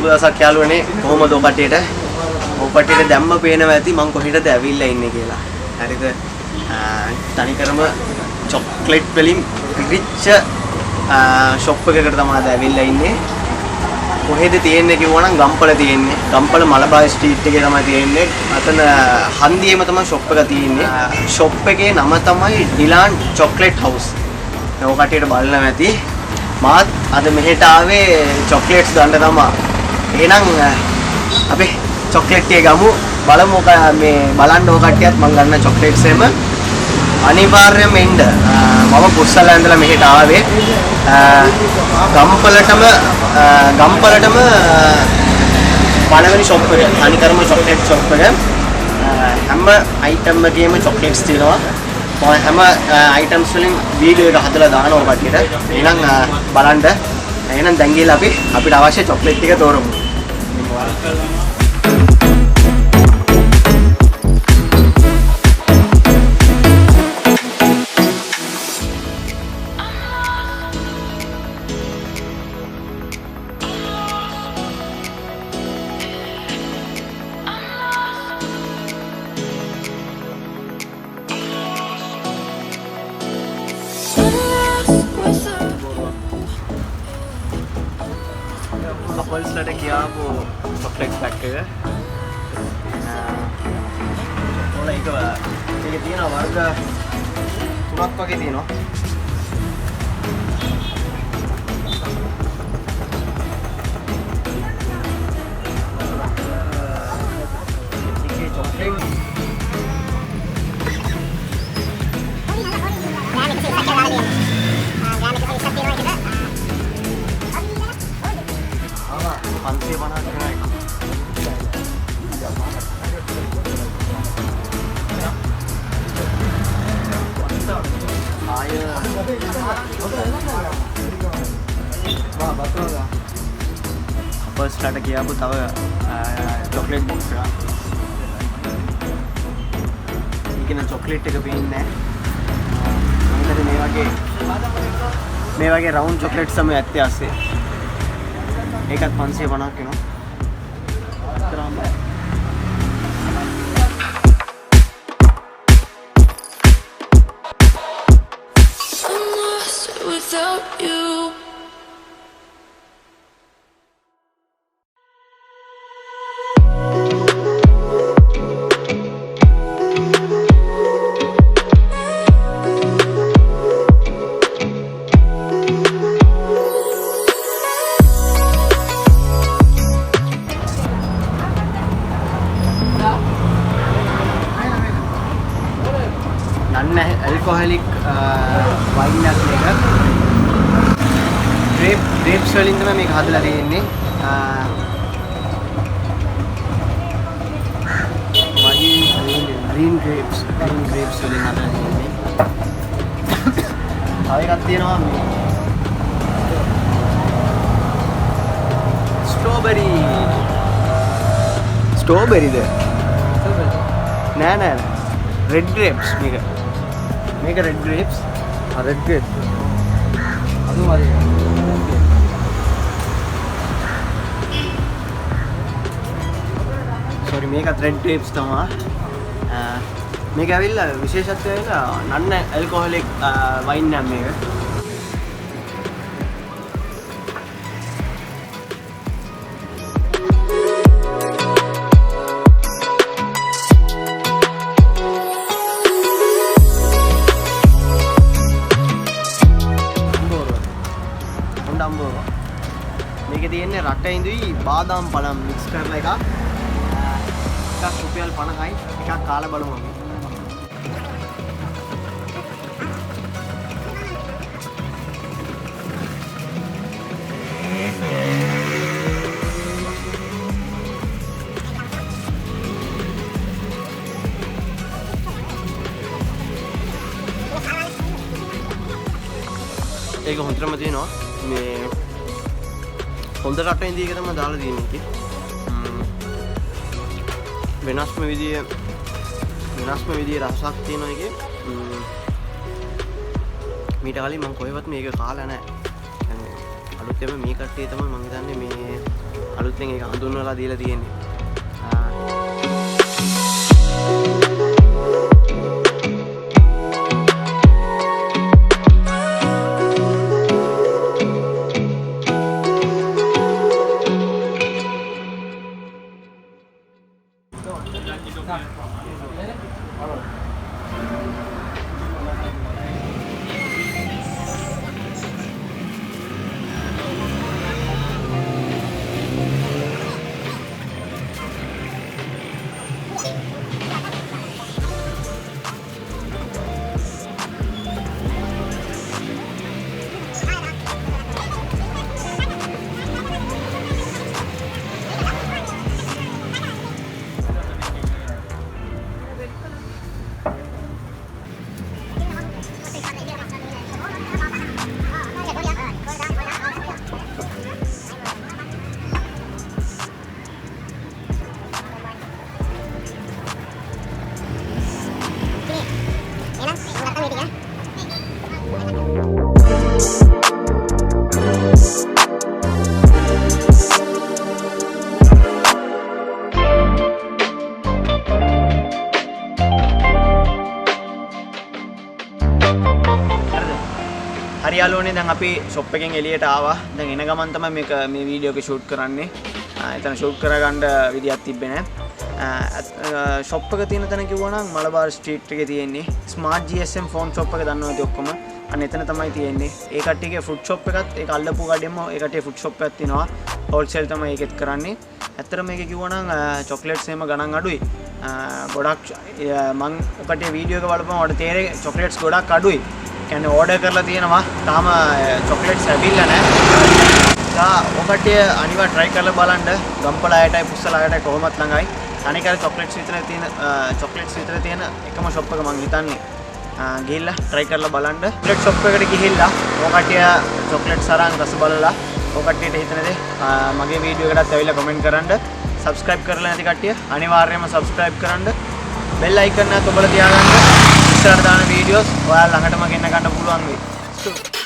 සුබ දවසක් යාළුවනේ. කොහොමද ඔය කට්ටියට? ඔය කට්ටියට දැම්ම පේනවා ඇති මං කොහෙටද ඇවිල්ලා ඉන්නේ කියලා. හරිද? තනිකරම චොක්ලට් වලින් පිරිච්ච ෂොප් එකකට තමයි ඇවිල්ලා ඉන්නේ. කොහෙද තියෙන්නේ කිව්වනම් ගම්පල තියෙන්නේ. ගම්පල මලබායි ස්ට්‍රීට් එකේ තමයි තියෙන්නේ. අතන හන්දියේම තමයි ෂොප් එක තියෙන්නේ. ෂොප් එකේ නම තමයි ඩිලාන් චොක්ලට් හවුස්. ඔය කට්ටියට බලන්න ඇති. මාත් අද මෙහෙට ආවේ චොක්ලට්ස් ගන්න තමයි. එහෙනම් අපි චොක්ලට් එක ගමු. බලමු මේ බලන්න ඔය කට්ටියත් මම ගන්න චොක්ලට්ස් එම අනිවාර්යයෙන්ම එන්න. මම කුස්සල ඇඳලා මෙහෙට ආවේ. ගම්පලටම පළවෙනි ෂොප් එක. අනිකරම චොක්ලට් ෂොප් එක. හැම අයිටම් එකේම චොක්ලට්ස් තියෙනවා. හැම අයිටම්ස් වලින් වීඩියෝ එක හදලා දානවා කට්ටියට. එහෙනම් බලන්න. එහෙනම් දැන් ගිහලා අපිට අවශ්‍ය චොක්ලට් ටික තෝරමු. කපල්ස්ලට කියාපු චොක්ලට් පැක් එක. ඕන එක මේකේ තියෙන වර්ග 3ක් වගේ තියෙනවා. ඒකේ chocolate Pantai mana keren? Ayo. Wah, betul lah. Apa strategi apa tahu ya? Chocolate box ya. Ini kena chocolate ke pinne. Ini මේ වගේ round chocolate sama ඇත්තේ ASCII. ඒකත් 550ක් වෙනවා. අතරම without you. alcoholic wine එකක් grapes වලින් තමයි මේක හදලා තියෙන්නේ. green grapes වලින් හදලා තියෙන්නේ. තව එකක් තියෙනවා මේ strawberryද නෑ red grapes මේක red grapes red grapes අද වගේ sorry මේකත් red grapes තමයි මේක ඇවිල්ලා විශේෂත්වය ඇවිල්ලා non alcoholic wine නම් මේක මේකේ තියෙන්නේ රට ඉඳුයි බාදාම් පළම් මික්ස් කරලා එකක් රුපියල් 50යි එකක් කාලා බලමු අපි. ඒක හොඳටම තියෙනවා මේ හොඳ රට ඉඳී එක තමයි දාලා තියෙන්නේ ඉතින් වෙනස්ම විදියේ රසක් තියෙනවා එකේ මීට කලින් මම කොහෙවත් මේක කාලා නැහැ. අලුතෙම මේ කට්ටිය තමයි මම හිතන්නේ මේ අලුතෙන් ඒක හඳුන්වලා දීලා තියෙන්නේ. හරි යාළුවනේ දැන් අපි ෂොප් එකෙන් එළියට ආවා. දැන් එන ගමන් තමයි මේ වීඩියෝ එක ෂූට් කරන්නේ. එතන ෂූට් කරගන්න විදියක් තිබ්බේ නැහැ. ෂොප් එක තියෙන තැන කිව්වනම් මලබාර් ස්ට්‍රීට් එකේ තියෙන්නේ ස්මාර්ට් GSM ෆෝන් ෂොප් එක දන්නවද ඔක්කොම? අන්න එතන තමයි තියෙන්නේ. ඒ කට්ටියගේ ෆුඩ් ෂොප් එකත් ඒක අල්ලපු ගඩෙම ඒ කට්ටිය ෆුඩ් ෂොප් එකක් තියෙනවා. හෝල්සේල් තමයි ඒකෙත් කරන්නේ. ඇත්තටම මේක කිව්වනම් චොක්ලේට්ස් එහෙම ගණන් අඩුයි. ගොඩක් මං ඔකට වීඩියෝ එක බලපුවම ඔයාලට තේරෙයි චොක්ලේට්ස් ගොඩක් අඩුයි. කියන්නේ ඕඩර් කරලා තියෙනවා තාම චොක්ලේට්ස් ඇවිල්ලා නැහැ. ඔකට අනිවා try කරලා බලන්න. ගම්පලායටයි පුස්සලායටයි කොහොමත් ළඟයි. අනික චොක්ලේට්ස් විතර තියෙන එකම ෂොප් එක මං හිතන්නේ. ගිහිල්ලා try කරලා බලන්න. චොක්ලේට් ෂොප් එකට ගිහිල්ලා ඔකට චොක්ලේට්ස් අරන් රස බලලා ඔකටට හිතන දේ මගේ වීඩියෝ එකටත් ඇවිල්ලා කමෙන්ට් කරන්න. subscribe කරලා නැති කට්ටිය අනිවාර්යයෙන්ම subscribe කරන්න. bell icon එක ඔබලා තියාගන්න. ඉස්සරහට දාන වීඩියෝස් ඔයාලා ළඟටම ගෙන්න ගන්න පුළුවන් වෙයි.